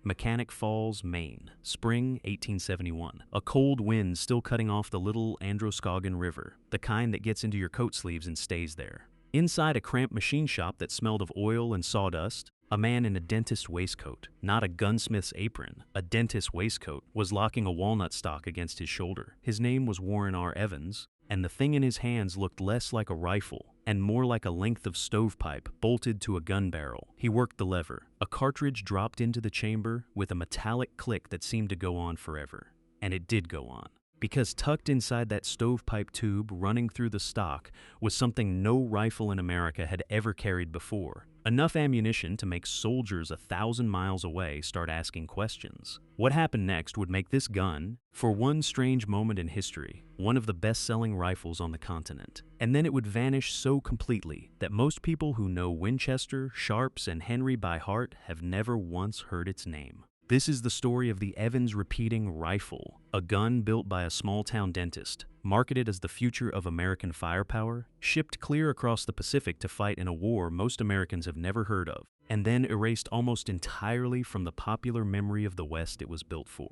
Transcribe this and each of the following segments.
Mechanic Falls, Maine, spring 1871. A cold wind still cutting off the little Androscoggin River, the kind that gets into your coat sleeves and stays there. Inside a cramped machine shop that smelled of oil and sawdust, a man in a dentist's waistcoat, not a gunsmith's apron, a dentist's waistcoat, was locking a walnut stalk against his shoulder. His name was Warren R. Evans, and the thing in his hands looked less like a rifle and more like a length of stovepipe bolted to a gun barrel. He worked the lever. A cartridge dropped into the chamber with a metallic click that seemed to go on forever. And it did go on. Because tucked inside that stovepipe tube running through the stock was something no rifle in America had ever carried before. Enough ammunition to make soldiers 1,000 miles away start asking questions. What happened next would make this gun, for one strange moment in history, one of the best-selling rifles on the continent. And then it would vanish so completely that most people who know Winchester, Sharps, and Henry by heart have never once heard its name. This is the story of the Evans repeating rifle, a gun built by a small-town dentist, marketed as the future of American firepower, shipped clear across the Pacific to fight in a war most Americans have never heard of, and then erased almost entirely from the popular memory of the West it was built for.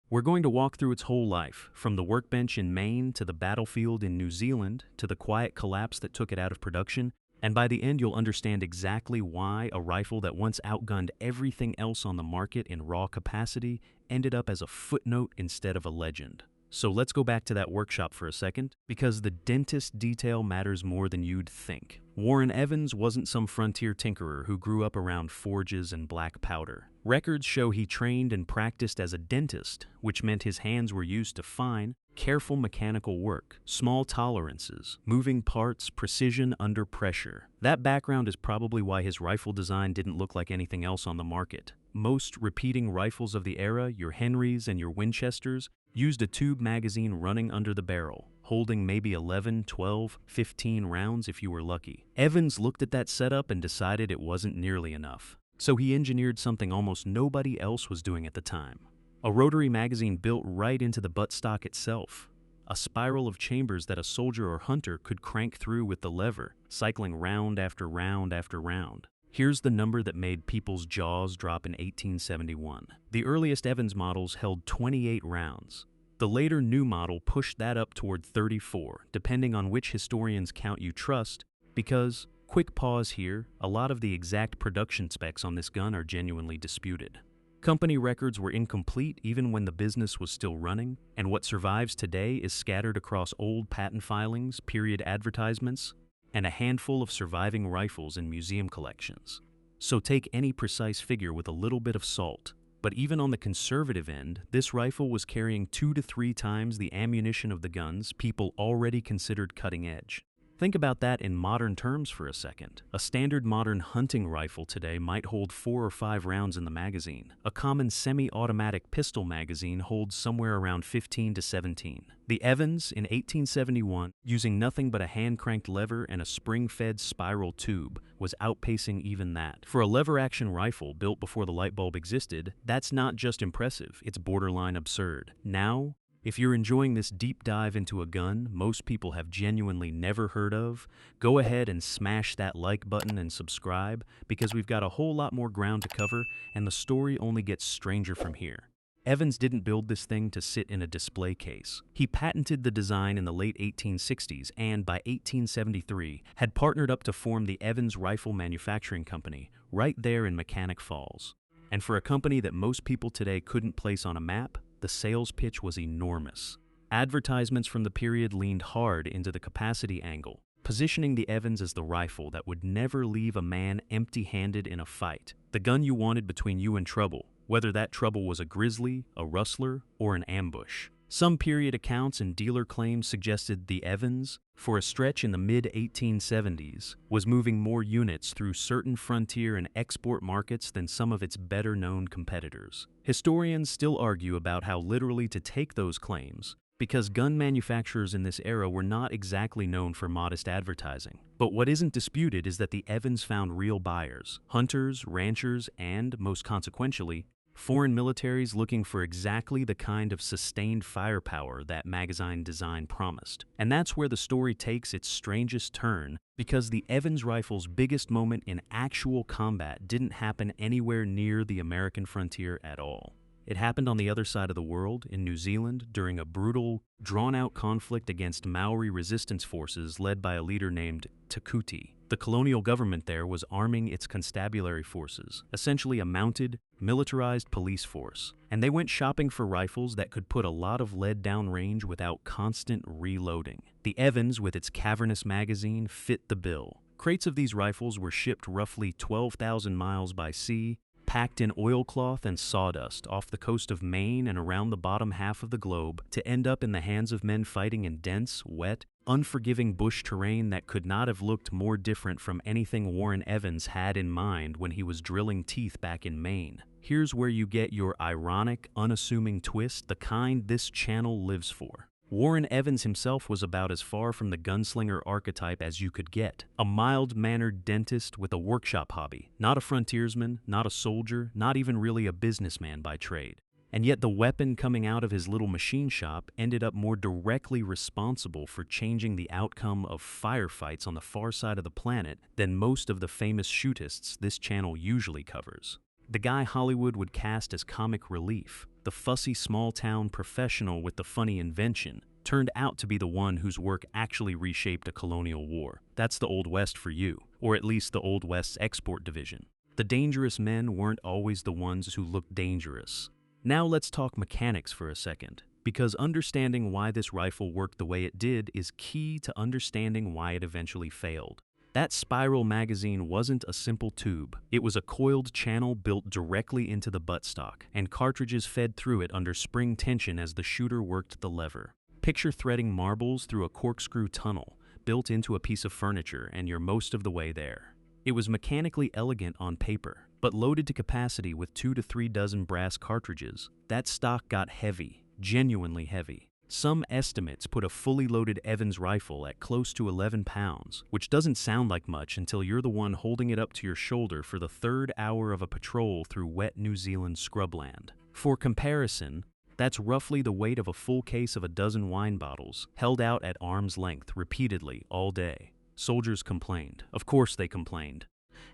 We're going to walk through its whole life, from the workbench in Maine to the battlefield in New Zealand to the quiet collapse that took it out of production. And by the end, you'll understand exactly why a rifle that once outgunned everything else on the market in raw capacity ended up as a footnote instead of a legend. So let's go back to that workshop for a second, because the dentist detail matters more than you'd think. Warren Evans wasn't some frontier tinkerer who grew up around forges and black powder. Records show he trained and practiced as a dentist, which meant his hands were used to fine, careful mechanical work, small tolerances, moving parts, precision under pressure. That background is probably why his rifle design didn't look like anything else on the market. Most repeating rifles of the era, your Henrys and your Winchesters, used a tube magazine running under the barrel, holding maybe 11, 12, 15 rounds if you were lucky. Evans looked at that setup and decided it wasn't nearly enough. So he engineered something almost nobody else was doing at the time. A rotary magazine built right into the buttstock itself. A spiral of chambers that a soldier or hunter could crank through with the lever, cycling round after round after round. Here's the number that made people's jaws drop in 1871. The earliest Evans models held 28 rounds. The later new model pushed that up toward 34, depending on which historian's count you trust, because, quick pause here, a lot of the exact production specs on this gun are genuinely disputed. Company records were incomplete even when the business was still running, and what survives today is scattered across old patent filings, period advertisements, and a handful of surviving rifles in museum collections. So take any precise figure with a little bit of salt. But even on the conservative end, this rifle was carrying 2 to 3 times the ammunition of the guns people already considered cutting edge. Think about that in modern terms for a second. A standard modern hunting rifle today might hold 4 or 5 rounds in the magazine. A common semi-automatic pistol magazine holds somewhere around 15 to 17. The Evans, in 1871, using nothing but a hand-cranked lever and a spring-fed spiral tube, was outpacing even that. For a lever-action rifle built before the light bulb existed, that's not just impressive, it's borderline absurd. Now, if you're enjoying this deep dive into a gun most people have genuinely never heard of, go ahead and smash that like button and subscribe, because we've got a whole lot more ground to cover and the story only gets stranger from here. Evans didn't build this thing to sit in a display case. He patented the design in the late 1860s and by 1873 had partnered up to form the Evans Rifle Manufacturing Company right there in Mechanic Falls. And for a company that most people today couldn't place on a map, the sales pitch was enormous. Advertisements from the period leaned hard into the capacity angle, positioning the Evans as the rifle that would never leave a man empty-handed in a fight. The gun you wanted between you and trouble, whether that trouble was a grizzly, a rustler, or an ambush. Some period accounts and dealer claims suggested the Evans, for a stretch in the mid-1870s, was moving more units through certain frontier and export markets than some of its better-known competitors. Historians still argue about how literally to take those claims, because gun manufacturers in this era were not exactly known for modest advertising. But what isn't disputed is that the Evans found real buyers, hunters, ranchers, and, most consequentially, Foreign militaries looking for exactly the kind of sustained firepower that magazine design promised. And that's where the story takes its strangest turn, because the Evans rifle's biggest moment in actual combat didn't happen anywhere near the American frontier at all. It happened on the other side of the world, in New Zealand, during a brutal, drawn-out conflict against Maori resistance forces led by a leader named Takuti. The colonial government there was arming its constabulary forces, essentially a mounted, militarized police force, and they went shopping for rifles that could put a lot of lead down range without constant reloading. The Evans, with its cavernous magazine, fit the bill. Crates of these rifles were shipped roughly 12,000 miles by sea, packed in oilcloth and sawdust off the coast of Maine and around the bottom half of the globe, to end up in the hands of men fighting in dense, wet, unforgiving bush terrain that could not have looked more different from anything Warren Evans had in mind when he was drilling teeth back in Maine. Here's where you get your ironic, unassuming twist, the kind this channel lives for. Warren Evans himself was about as far from the gunslinger archetype as you could get. A mild-mannered dentist with a workshop hobby, not a frontiersman, not a soldier, not even really a businessman by trade. And yet the weapon coming out of his little machine shop ended up more directly responsible for changing the outcome of firefights on the far side of the planet than most of the famous shootists this channel usually covers. The guy Hollywood would cast as comic relief, the fussy small-town professional with the funny invention, turned out to be the one whose work actually reshaped a colonial war. That's the Old West for you, or at least the Old West's export division. The dangerous men weren't always the ones who looked dangerous. Now let's talk mechanics for a second, because understanding why this rifle worked the way it did is key to understanding why it eventually failed. That spiral magazine wasn't a simple tube. It was a coiled channel built directly into the buttstock, and cartridges fed through it under spring tension as the shooter worked the lever. Picture threading marbles through a corkscrew tunnel, built into a piece of furniture, and you're most of the way there. It was mechanically elegant on paper, but loaded to capacity with 2 to 3 dozen brass cartridges, that stock got heavy, genuinely heavy. Some estimates put a fully loaded Evans rifle at close to 11 pounds, which doesn't sound like much until you're the one holding it up to your shoulder for the 3rd hour of a patrol through wet New Zealand scrubland. For comparison, that's roughly the weight of a full case of a dozen wine bottles, held out at arm's length repeatedly all day. Soldiers complained. Of course they complained.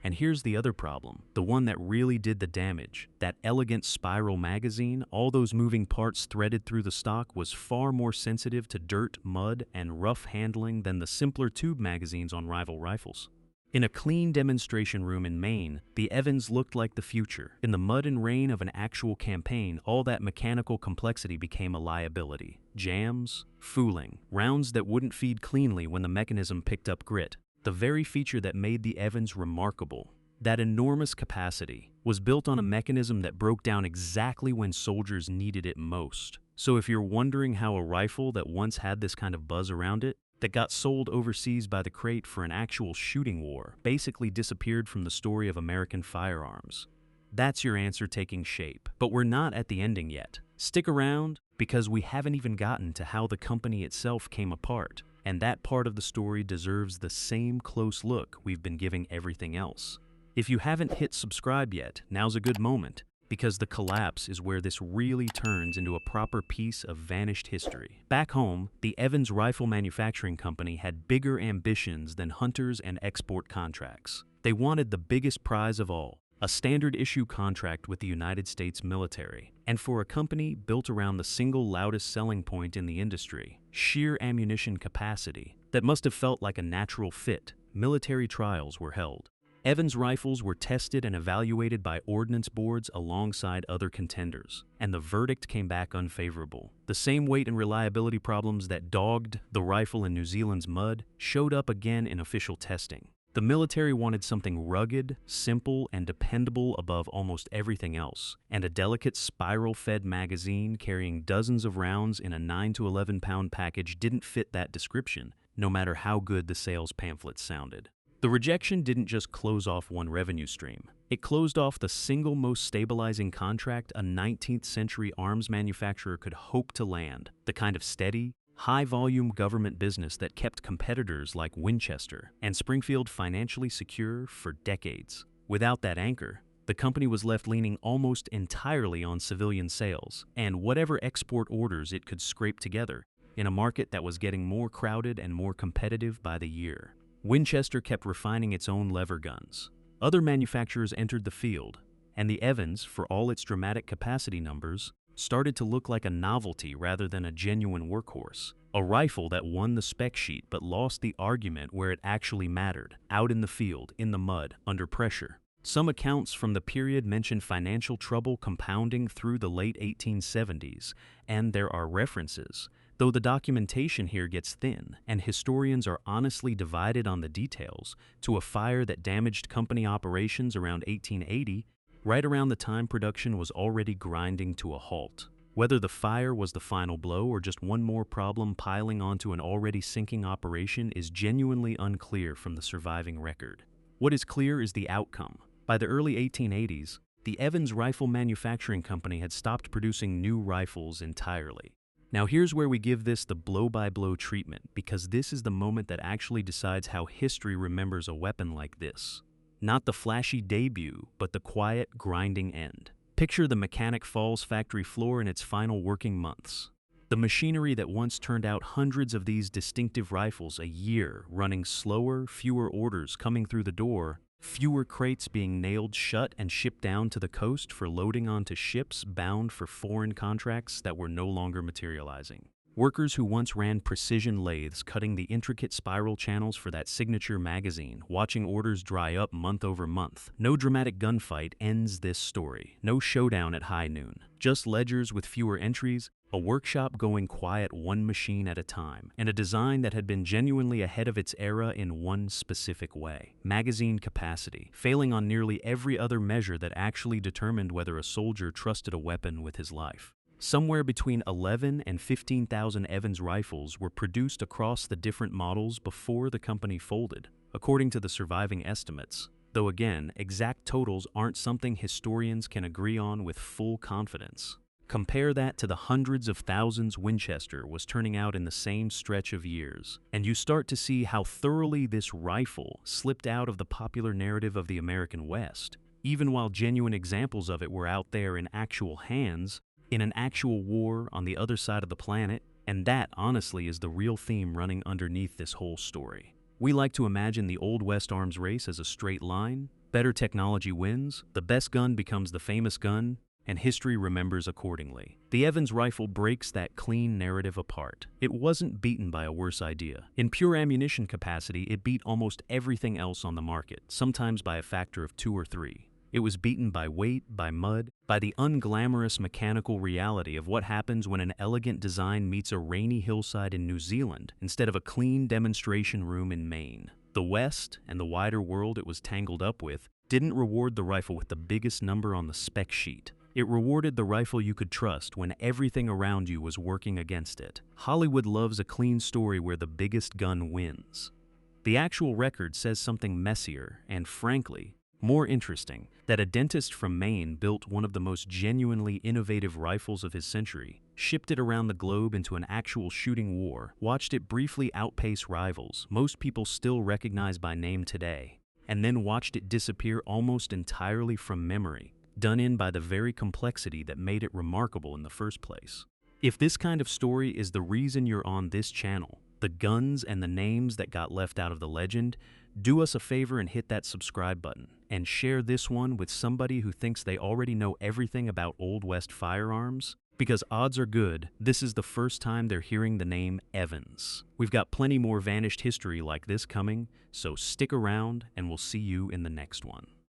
And here's the other problem, the one that really did the damage. That elegant spiral magazine, all those moving parts threaded through the stock, was far more sensitive to dirt, mud, and rough handling than the simpler tube magazines on rival rifles. In a clean demonstration room in Maine, the Evans looked like the future. In the mud and rain of an actual campaign, all that mechanical complexity became a liability. Jams, fooling, rounds that wouldn't feed cleanly when the mechanism picked up grit. The very feature that made the Evans remarkable, that enormous capacity, was built on a mechanism that broke down exactly when soldiers needed it most. So if you're wondering how a rifle that once had this kind of buzz around it, that got sold overseas by the crate for an actual shooting war, basically disappeared from the story of American firearms, that's your answer taking shape. But we're not at the ending yet. Stick around, because we haven't even gotten to how the company itself came apart. And that part of the story deserves the same close look we've been giving everything else. If you haven't hit subscribe yet, now's a good moment, because the collapse is where this really turns into a proper piece of vanished history. Back home, the Evans Rifle Manufacturing Company had bigger ambitions than hunters and export contracts. They wanted the biggest prize of all, a standard issue contract with the United States military. And for a company built around the single loudest selling point in the industry, sheer ammunition capacity, that must have felt like a natural fit, military trials were held. Evans rifles were tested and evaluated by ordnance boards alongside other contenders, and the verdict came back unfavorable. The same weight and reliability problems that dogged the rifle in New Zealand's mud showed up again in official testing. The military wanted something rugged, simple, and dependable above almost everything else, and a delicate spiral-fed magazine carrying dozens of rounds in a 9 to 11 pound package didn't fit that description, no matter how good the sales pamphlets sounded. The rejection didn't just close off one revenue stream. It closed off the single most stabilizing contract a 19th century arms manufacturer could hope to land, the kind of steady, high-volume government business that kept competitors like Winchester and Springfield financially secure for decades. Without that anchor, the company was left leaning almost entirely on civilian sales and whatever export orders it could scrape together in a market that was getting more crowded and more competitive by the year. Winchester kept refining its own lever guns. Other manufacturers entered the field, and the Evans, for all its dramatic capacity numbers, started to look like a novelty rather than a genuine workhorse. A rifle that won the spec sheet but lost the argument where it actually mattered, out in the field, in the mud, under pressure. Some accounts from the period mention financial trouble compounding through the late 1870s, and there are references, though the documentation here gets thin, and historians are honestly divided on the details, to a fire that damaged company operations around 1880, right around the time production was already grinding to a halt. Whether the fire was the final blow or just one more problem piling onto an already sinking operation is genuinely unclear from the surviving record. What is clear is the outcome. By the early 1880s, the Evans Rifle Manufacturing Company had stopped producing new rifles entirely. Now here's where we give this the blow-by-blow treatment, because this is the moment that actually decides how history remembers a weapon like this. Not the flashy debut, but the quiet, grinding end. Picture the Mechanic Falls factory floor in its final working months. The machinery that once turned out hundreds of these distinctive rifles a year, running slower, fewer orders coming through the door, fewer crates being nailed shut and shipped down to the coast for loading onto ships bound for foreign contracts that were no longer materializing. Workers who once ran precision lathes cutting the intricate spiral channels for that signature magazine, watching orders dry up month over month. No dramatic gunfight ends this story. No showdown at high noon. Just ledgers with fewer entries, a workshop going quiet one machine at a time, and a design that had been genuinely ahead of its era in one specific way. Magazine capacity, failing on nearly every other measure that actually determined whether a soldier trusted a weapon with his life. Somewhere between 11 and 15,000 Evans rifles were produced across the different models before the company folded, according to the surviving estimates, though again, exact totals aren't something historians can agree on with full confidence. Compare that to the hundreds of thousands Winchester was turning out in the same stretch of years, and you start to see how thoroughly this rifle slipped out of the popular narrative of the American West. Even while genuine examples of it were out there in actual hands, in an actual war on the other side of the planet, and that, honestly, is the real theme running underneath this whole story. We like to imagine the Old West arms race as a straight line. Better technology wins, the best gun becomes the famous gun, and history remembers accordingly. The Evans rifle breaks that clean narrative apart. It wasn't beaten by a worse idea. In pure ammunition capacity, it beat almost everything else on the market, sometimes by a factor of 2 or 3. It was beaten by weight, by mud, by the unglamorous mechanical reality of what happens when an elegant design meets a rainy hillside in New Zealand instead of a clean demonstration room in Maine. The West, and the wider world it was tangled up with, didn't reward the rifle with the biggest number on the spec sheet. It rewarded the rifle you could trust when everything around you was working against it. Hollywood loves a clean story where the biggest gun wins. The actual record says something messier and, frankly, more interesting, that a dentist from Maine built one of the most genuinely innovative rifles of his century, shipped it around the globe into an actual shooting war, watched it briefly outpace rivals most people still recognize by name today, and then watched it disappear almost entirely from memory, done in by the very complexity that made it remarkable in the first place. If this kind of story is the reason you're on this channel, the guns and the names that got left out of the legend, do us a favor and hit that subscribe button, and share this one with somebody who thinks they already know everything about Old West firearms, because odds are good this is the first time they're hearing the name Evans. We've got plenty more vanished history like this coming, so stick around and we'll see you in the next one.